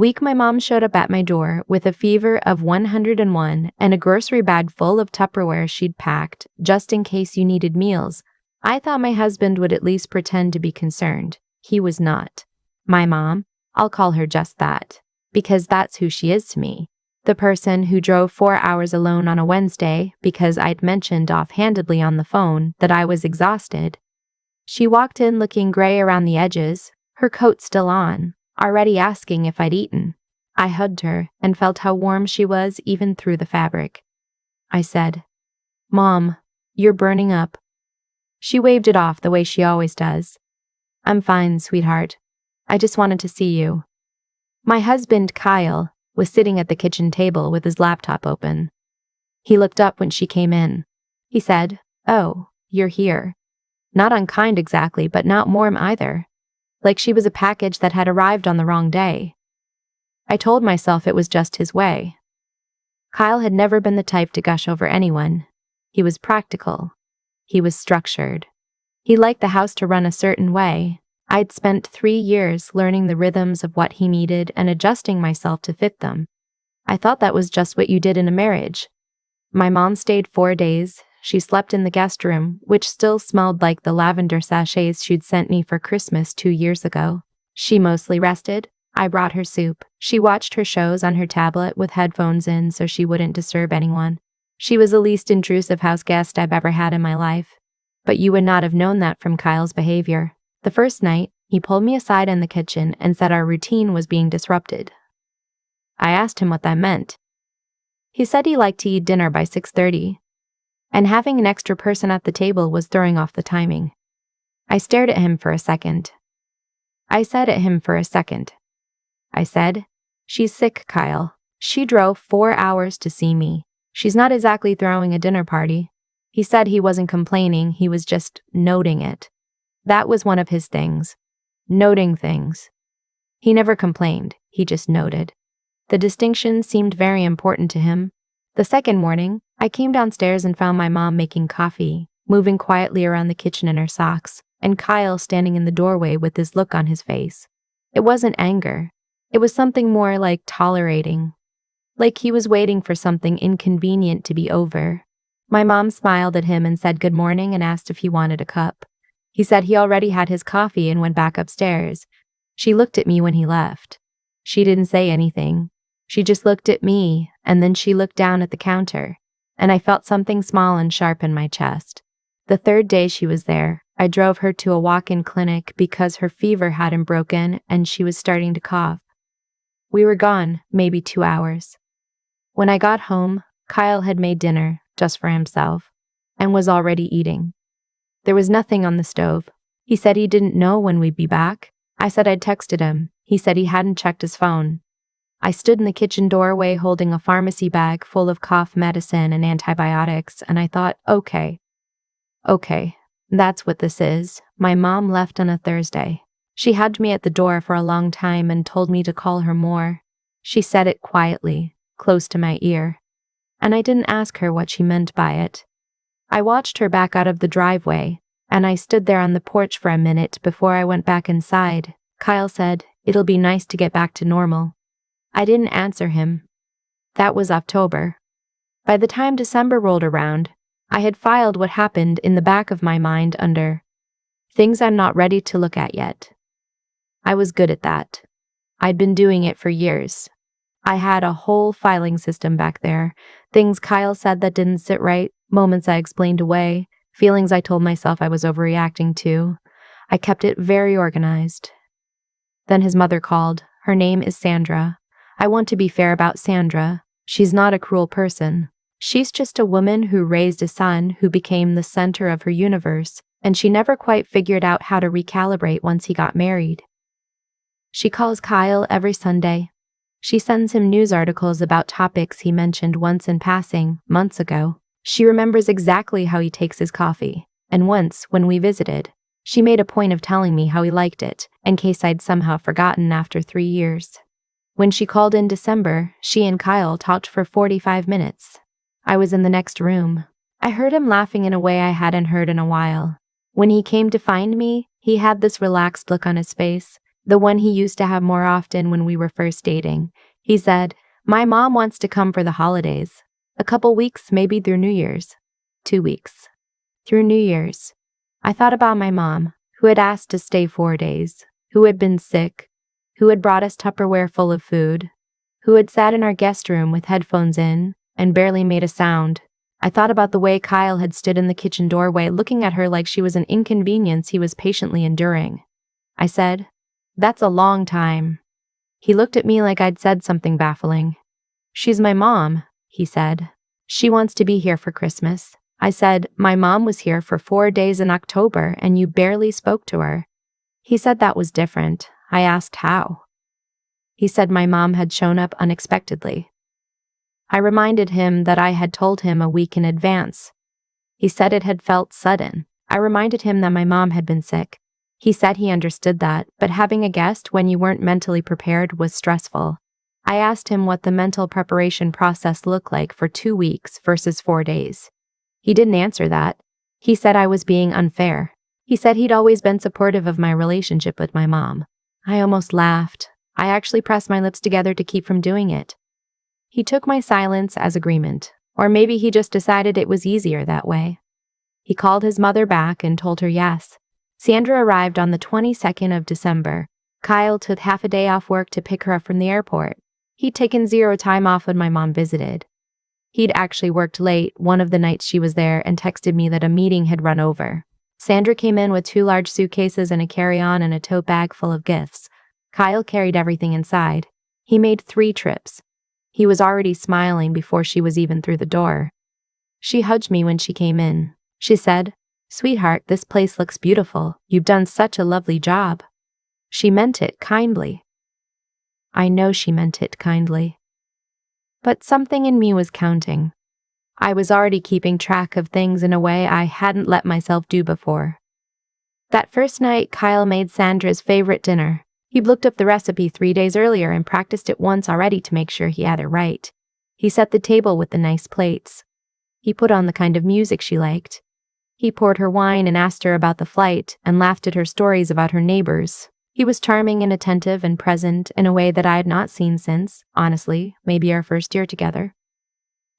Week my mom showed up at my door with a fever of 101 and a grocery bag full of Tupperware she'd packed just in case you needed meals. I thought my husband would at least pretend to be concerned. He was not. My mom, I'll call her just that, because that's who she is to me. The person who drove 4 hours alone on a Wednesday because I'd mentioned offhandedly on the phone that I was exhausted. She walked in looking gray around the edges, her coat still on, already asking if I'd eaten. I hugged her and felt how warm she was even through the fabric. I said, "Mom, you're burning up." She waved it off the way she always does. "I'm fine, sweetheart. I just wanted to see you." My husband, Kyle, was sitting at the kitchen table with his laptop open. He looked up when she came in. He said, "Oh, you're here." Not unkind exactly, but not warm either. Like she was a package that had arrived on the wrong day. I told myself it was just his way. Kyle had never been the type to gush over anyone. He was practical. He was structured. He liked the house to run a certain way. I'd spent 3 years learning the rhythms of what he needed and adjusting myself to fit them. I thought that was just what you did in a marriage. My mom stayed 4 days. She slept in the guest room, which still smelled like the lavender sachets she'd sent me for Christmas 2 years ago. She mostly rested. I brought her soup. She watched her shows on her tablet with headphones in so she wouldn't disturb anyone. She was the least intrusive house guest I've ever had in my life. But you would not have known that from Kyle's behavior. The first night, he pulled me aside in the kitchen and said our routine was being disrupted. I asked him what that meant. He said he liked to eat dinner by 6:30, and having an extra person at the table was throwing off the timing. I stared at him for a second. I said, "She's sick, Kyle. She drove 4 hours to see me. She's not exactly throwing a dinner party." He said he wasn't complaining, he was just noting it. That was one of his things. Noting things. He never complained, he just noted. The distinction seemed very important to him. The second morning, I came downstairs and found my mom making coffee, moving quietly around the kitchen in her socks, and Kyle standing in the doorway with this look on his face. It wasn't anger. It was something more like tolerating. Like he was waiting for something inconvenient to be over. My mom smiled at him and said good morning and asked if he wanted a cup. He said he already had his coffee and went back upstairs. She looked at me when he left. She didn't say anything. She just looked at me, and then she looked down at the counter, and I felt something small and sharp in my chest. The third day she was there, I drove her to a walk-in clinic because her fever hadn't broken and she was starting to cough. We were gone, maybe 2 hours. When I got home, Kyle had made dinner, just for himself, and was already eating. There was nothing on the stove. He said he didn't know when we'd be back. I said I'd texted him. He said he hadn't checked his phone. I stood in the kitchen doorway holding a pharmacy bag full of cough medicine and antibiotics, and I thought, okay, that's what this is. My mom left on a Thursday. She hugged me at the door for a long time and told me to call her more. She said it quietly, close to my ear, and I didn't ask her what she meant by it. I watched her back out of the driveway, and I stood there on the porch for a minute before I went back inside. Kyle said, "It'll be nice to get back to normal." I didn't answer him. That was October. By the time December rolled around, I had filed what happened in the back of my mind under things I'm not ready to look at yet. I was good at that. I'd been doing it for years. I had a whole filing system back there, things Kyle said that didn't sit right, moments I explained away, feelings I told myself I was overreacting to. I kept it very organized. Then his mother called. Her name is Sandra. I want to be fair about Sandra. She's not a cruel person. She's just a woman who raised a son who became the center of her universe, and she never quite figured out how to recalibrate once he got married. She calls Kyle every Sunday. She sends him news articles about topics he mentioned once in passing, months ago. She remembers exactly how he takes his coffee, and once, when we visited, she made a point of telling me how he liked it, in case I'd somehow forgotten after 3 years. When she called in December, she and Kyle talked for 45 minutes. I was in the next room. I heard him laughing in a way I hadn't heard in a while. When he came to find me, he had this relaxed look on his face. the one he used to have more often when we were first dating. He said, "My mom wants to come for the holidays. A couple weeks, maybe through New Year's." 2 weeks. Through New Year's. I thought about my mom, who had asked to stay 4 days, who had been sick, who had brought us Tupperware full of food, who had sat in our guest room with headphones in and barely made a sound. I thought about the way Kyle had stood in the kitchen doorway looking at her like she was an inconvenience he was patiently enduring. I said, "That's a long time." He looked at me like I'd said something baffling. "She's my mom," he said. "She wants to be here for Christmas." I said, "My mom was here for 4 days in October and you barely spoke to her." He said that was different. I asked how. He said my mom had shown up unexpectedly. I reminded him that I had told him a week in advance. He said it had felt sudden. I reminded him that my mom had been sick. He said he understood that, but having a guest when you weren't mentally prepared was stressful. I asked him what the mental preparation process looked like for 2 weeks versus 4 days. He didn't answer that. He said I was being unfair. He said he'd always been supportive of my relationship with my mom. I almost laughed. I actually pressed my lips together to keep from doing it. He took my silence as agreement, or maybe he just decided it was easier that way. He called his mother back and told her yes. Sandra arrived on the 22nd of December. Kyle took half a day off work to pick her up from the airport. He'd taken 0 time off when my mom visited. He'd actually worked late one of the nights she was there and texted me that a meeting had run over. Sandra came in with 2 large suitcases and a carry-on and a tote bag full of gifts. Kyle carried everything inside. He made 3 trips. He was already smiling before she was even through the door. She hugged me when she came in. She said, "Sweetheart, this place looks beautiful. You've done such a lovely job." She meant it kindly. I know she meant it kindly. But something in me was counting. I was already keeping track of things in a way I hadn't let myself do before. That first night, Kyle made Sandra's favorite dinner. He'd looked up the recipe 3 days earlier and practiced it once already to make sure he had it right. He set the table with the nice plates. He put on the kind of music she liked. He poured her wine and asked her about the flight and laughed at her stories about her neighbors. He was charming and attentive and present in a way that I had not seen since, honestly, maybe our first year together.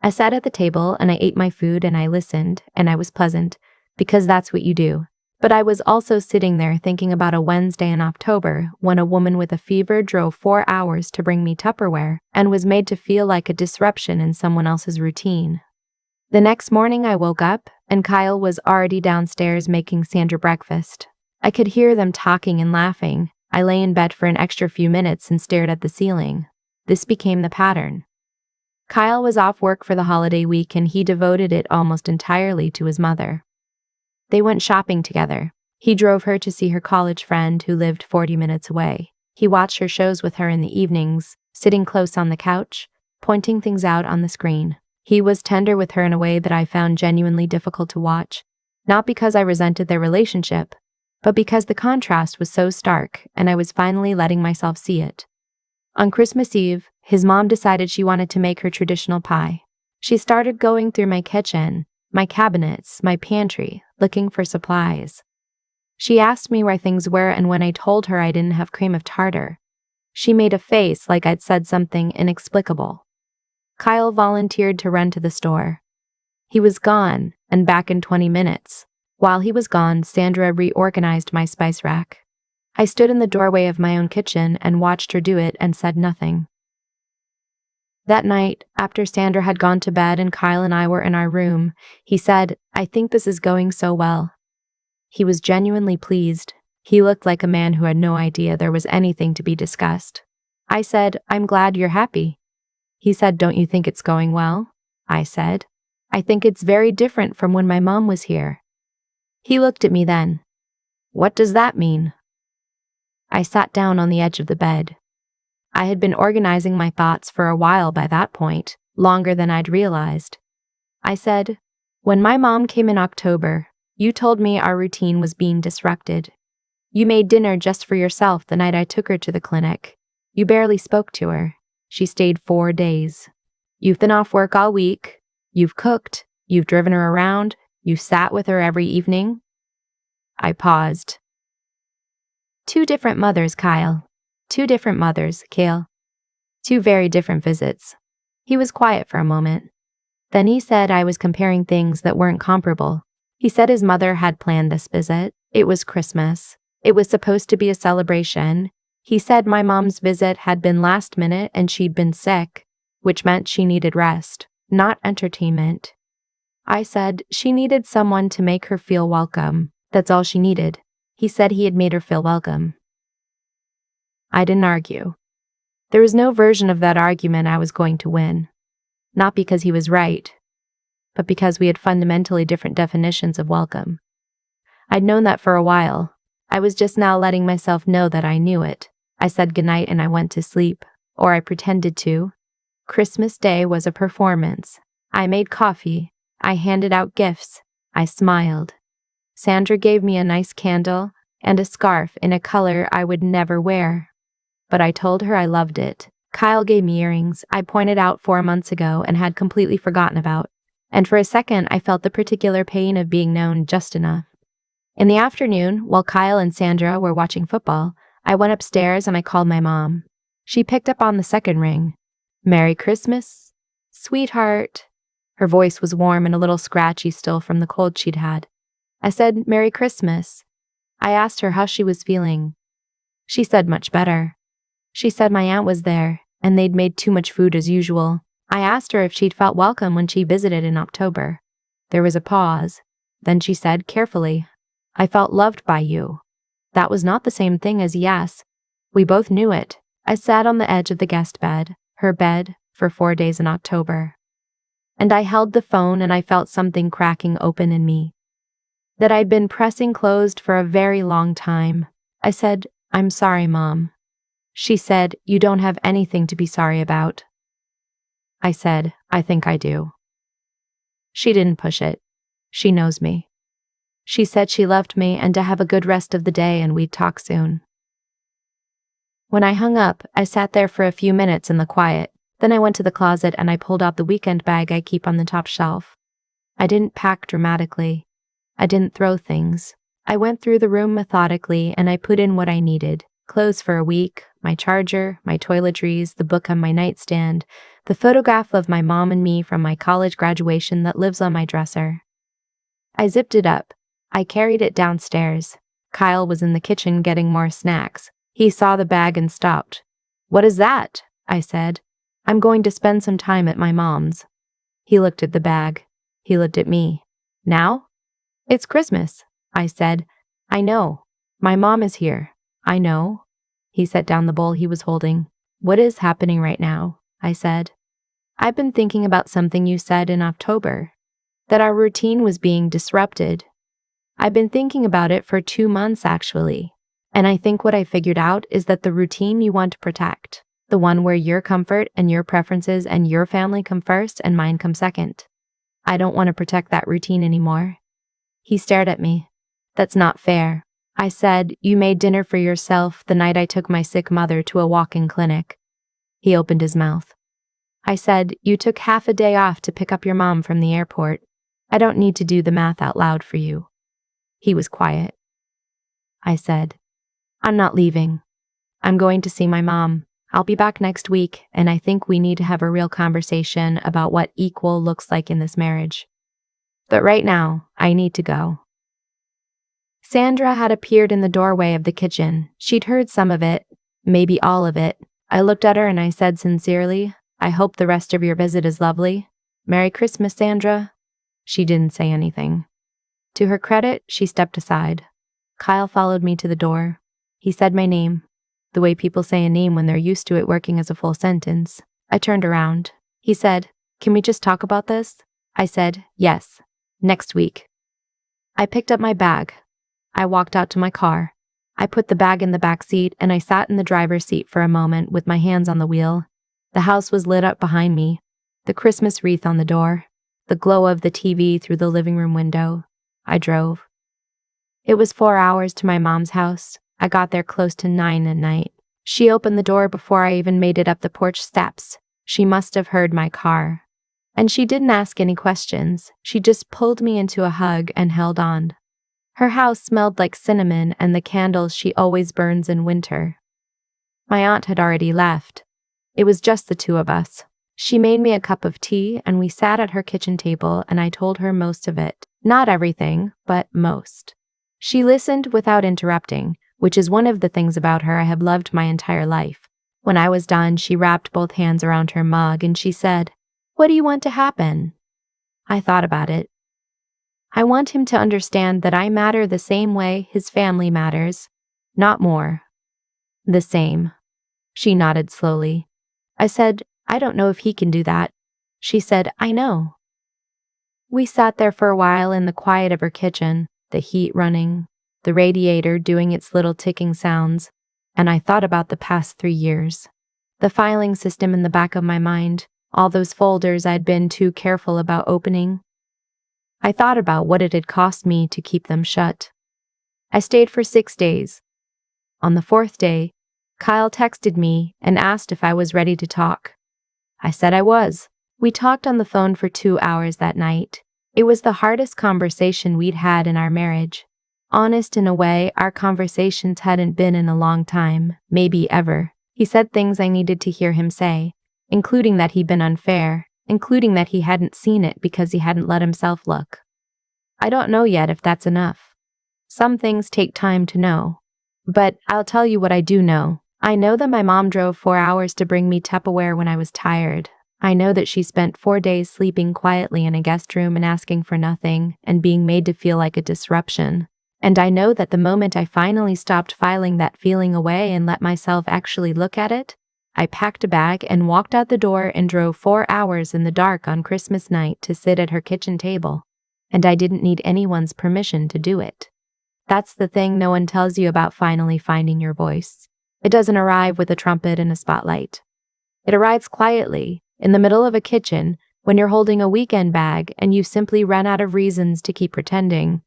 I sat at the table and I ate my food and I listened, and I was pleasant, because that's what you do. But I was also sitting there thinking about a Wednesday in October when a woman with a fever drove 4 hours to bring me Tupperware and was made to feel like a disruption in someone else's routine. The next morning I woke up and Kyle was already downstairs making Sandra breakfast. I could hear them talking and laughing. I lay in bed for an extra few minutes and stared at the ceiling. This became the pattern. Kyle was off work for the holiday week and he devoted it almost entirely to his mother. They went shopping together. He drove her to see her college friend who lived 40 minutes away. He watched her shows with her in the evenings, sitting close on the couch, pointing things out on the screen. He was tender with her in a way that I found genuinely difficult to watch, not because I resented their relationship, but because the contrast was so stark and I was finally letting myself see it. On Christmas Eve, his mom decided she wanted to make her traditional pie. She started going through my kitchen, my cabinets, my pantry, looking for supplies. She asked me where things were, and when I told her I didn't have cream of tartar, she made a face like I'd said something inexplicable. Kyle volunteered to run to the store. He was gone, and back in 20 minutes. While he was gone, Sandra reorganized my spice rack. I stood in the doorway of my own kitchen and watched her do it and said nothing. That night, after Sandra had gone to bed and Kyle and I were in our room, he said, "I think this is going so well." He was genuinely pleased. He looked like a man who had no idea there was anything to be discussed. I said, "I'm glad you're happy." He said, "Don't you think it's going well?" I said, "I think it's very different from when my mom was here." He looked at me then. "What does that mean?" I sat down on the edge of the bed. I had been organizing my thoughts for a while by that point, longer than I'd realized. I said, "When my mom came in October, you told me our routine was being disrupted. You made dinner just for yourself the night I took her to the clinic. You barely spoke to her. She stayed 4 days. You've been off work all week. You've cooked. You've driven her around. You sat with her every evening." I paused. Two different mothers, Kyle. Two different mothers, Kale. Two very different visits. He was quiet for a moment. Then he said I was comparing things that weren't comparable. He said his mother had planned this visit. It was Christmas. It was supposed to be a celebration. He said my mom's visit had been last minute and she'd been sick, which meant she needed rest, not entertainment. I said she needed someone to make her feel welcome. That's all she needed. He said he had made her feel welcome. I didn't argue. There was no version of that argument I was going to win. Not because he was right, but because we had fundamentally different definitions of welcome. I'd known that for a while. I was just now letting myself know that I knew it. I said goodnight and I went to sleep, or I pretended to. Christmas Day was a performance. I made coffee. I handed out gifts. I smiled. Sandra gave me a nice candle and a scarf in a color I would never wear. But I told her I loved it. Kyle gave me earrings I pointed out 4 months ago and had completely forgotten about. And for a second I felt the particular pain of being known just enough. In the afternoon, while Kyle and Sandra were watching football, I went upstairs and I called my mom. She picked up on the second ring. "Merry Christmas, sweetheart." Her voice was warm and a little scratchy still from the cold she'd had. I said, "Merry Christmas." I asked her how she was feeling. She said much better. She said my aunt was there, and they'd made too much food as usual. I asked her if she'd felt welcome when she visited in October. There was a pause. Then she said carefully, "I felt loved by you." That was not the same thing as yes. We both knew it. I sat on the edge of the guest bed, her bed, for 4 days in October. And I held the phone and I felt something cracking open in me that I'd been pressing closed for a very long time. I said, "I'm sorry, Mom." She said, "You don't have anything to be sorry about." I said, "I think I do." She didn't push it. She knows me. She said she loved me and to have a good rest of the day and we'd talk soon. When I hung up, I sat there for a few minutes in the quiet. Then I went to the closet and I pulled out the weekend bag I keep on the top shelf. I didn't pack dramatically. I didn't throw things. I went through the room methodically and I put in what I needed. Clothes for a week, my charger, my toiletries, the book on my nightstand, the photograph of my mom and me from my college graduation that lives on my dresser. I zipped it up. I carried it downstairs. Kyle was in the kitchen getting more snacks. He saw the bag and stopped. "What is that?" I said. "I'm going to spend some time at my mom's." He looked at the bag. He looked at me. "Now?" "It's Christmas," I said. "I know. My mom is here. I know." He set down the bowl he was holding. "What is happening right now?" I said. "I've been thinking about something you said in October, that our routine was being disrupted. I've been thinking about it for 2 months, actually. And I think what I figured out is that the routine you want to protect, the one where your comfort and your preferences and your family come first and mine come second. I don't want to protect that routine anymore." He stared at me. "That's not fair." I said, "You made dinner for yourself the night I took my sick mother to a walk-in clinic." He opened his mouth. I said, "You took half a day off to pick up your mom from the airport. I don't need to do the math out loud for you." He was quiet. I said, "I'm not leaving. I'm going to see my mom. I'll be back next week, and I think we need to have a real conversation about what equal looks like in this marriage. But right now, I need to go." Sandra had appeared in the doorway of the kitchen. She'd heard some of it, maybe all of it. I looked at her and I said sincerely, "I hope the rest of your visit is lovely. Merry Christmas, Sandra." She didn't say anything. To her credit, she stepped aside. Kyle followed me to the door. He said my name, the way people say a name when they're used to it working as a full sentence. I turned around. He said, "Can we just talk about this?" I said, "Yes. Next week." I picked up my bag. I walked out to my car. I put the bag in the back seat and I sat in the driver's seat for a moment with my hands on the wheel. The house was lit up behind me, the Christmas wreath on the door, the glow of the TV through the living room window. I drove. It was 4 hours to my mom's house. I got there close to 9 at night. She opened the door before I even made it up the porch steps. She must have heard my car. And she didn't ask any questions. She just pulled me into a hug and held on. Her house smelled like cinnamon and the candles she always burns in winter. My aunt had already left. It was just the two of us. She made me a cup of tea and we sat at her kitchen table and I told her most of it. Not everything, but most. She listened without interrupting, which is one of the things about her I have loved my entire life. When I was done, she wrapped both hands around her mug and she said, "What do you want to happen?" I thought about it. I want him to understand that I matter the same way his family matters. Not more. The same. She nodded slowly. I said, "I don't know if he can do that." She said, "I know." We sat there for a while in the quiet of her kitchen, the heat running, the radiator doing its little ticking sounds, and I thought about the past 3 years. The filing system in the back of my mind, all those folders I'd been too careful about opening. I thought about what it had cost me to keep them shut. I stayed for 6 days. On the 4th day, Kyle texted me and asked if I was ready to talk. I said I was. We talked on the phone for 2 hours that night. It was the hardest conversation we'd had in our marriage. Honest in a way our conversations hadn't been in a long time, maybe ever. He said things I needed to hear him say, including that he'd been unfair, including that he hadn't seen it because he hadn't let himself look. I don't know yet if that's enough. Some things take time to know. But I'll tell you what I do know. I know that my mom drove 4 hours to bring me Tupperware when I was tired. I know that she spent 4 days sleeping quietly in a guest room and asking for nothing and being made to feel like a disruption. And I know that the moment I finally stopped filing that feeling away and let myself actually look at it, I packed a bag and walked out the door and drove 4 hours in the dark on Christmas night to sit at her kitchen table. And I didn't need anyone's permission to do it. That's the thing no one tells you about finally finding your voice. It doesn't arrive with a trumpet and a spotlight. It arrives quietly, in the middle of a kitchen, when you're holding a weekend bag and you simply run out of reasons to keep pretending.